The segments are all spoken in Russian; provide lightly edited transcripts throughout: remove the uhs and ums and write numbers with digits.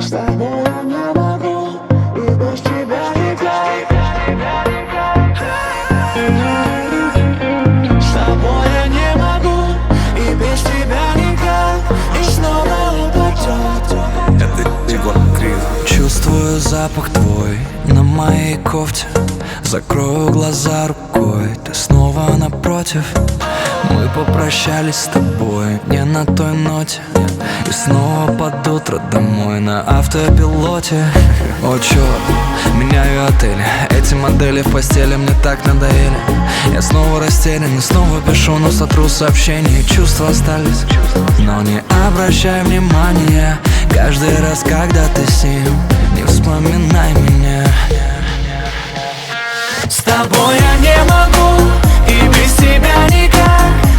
С тобой я не могу, и без тебя никак. С тобой я не могу, и без тебя никак. И снова упадет. Это Егор Крид. Чувствую запах твой на моей кофте. Закрою глаза рукой, ты снова напротив. Мы попрощались с тобой не на той ноте, и снова под утро домой на автопилоте. О, черт, меняю отели, эти модели в постели мне так надоели. Я снова растерян и снова пишу, но сотру сообщения. Чувства остались, но не обращай внимания. Каждый раз, когда ты с ним, не вспоминай меня. С тобой я не могу, и без тебя никак.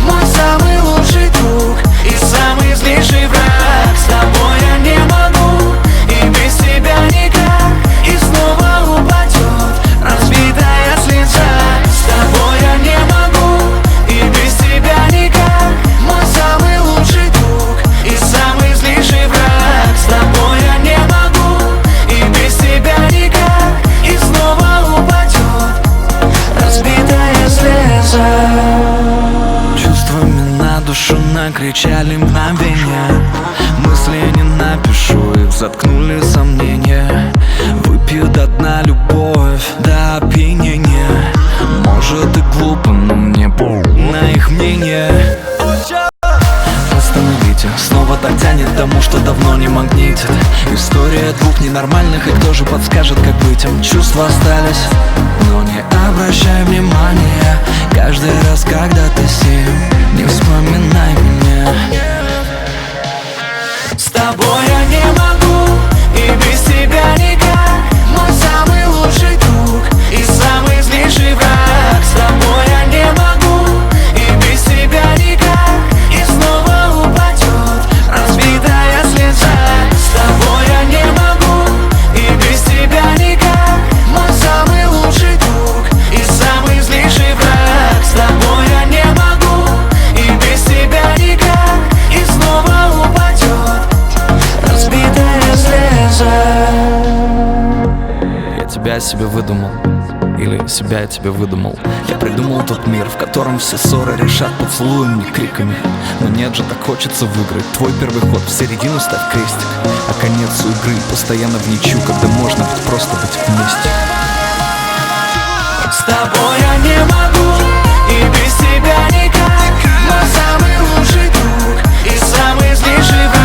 Мой самый лучший друг и самый злейший враг. С тобой я не могу, и без тебя никак. И снова упадет разбитая слеза. С тобой я не могу, и без тебя никак. Мой самый лучший друг и самый злейший враг. С тобой я не могу, и без тебя никак. И снова упадет разбитая слеза. Чувствами на душу накричали мгновения. Мысли не напишу, их заткнули сомнения. Выпью до дна любовь до опьянения. Может и глупо, но мне на их мнение. Остановите, снова так тянет к тому, что давно не магнитит. История двух ненормальных, и кто же подскажет, как быть им? Чувства остались, но не обращай внимания. Каждый раз, когда ты с ним, не вспоминай меня. С тобой я не могу, и без тебя никак. Мой самый лучший друг и самый злейший враг. С тобой я не могу, и без тебя никак. И снова упадет разбитая слеза. С тобой я не могу, и без тебя никак. Мой самый лучший друг и самый злейший враг. С тобой я не могу, и без тебя никак. И снова упадет разбитая слеза. Я тебя себе выдумал, или себя я тебе выдумал. Я придумал тот мир, в котором все ссоры решат поцелуем, не криками. Но нет же, так хочется выиграть. Твой первый ход, в середину ставь крестик, а конец у игры постоянно в ничью, когда можно просто быть вместе. С тобой я не могу, и без тебя никак. Мой самый лучший друг и самый злейший враг.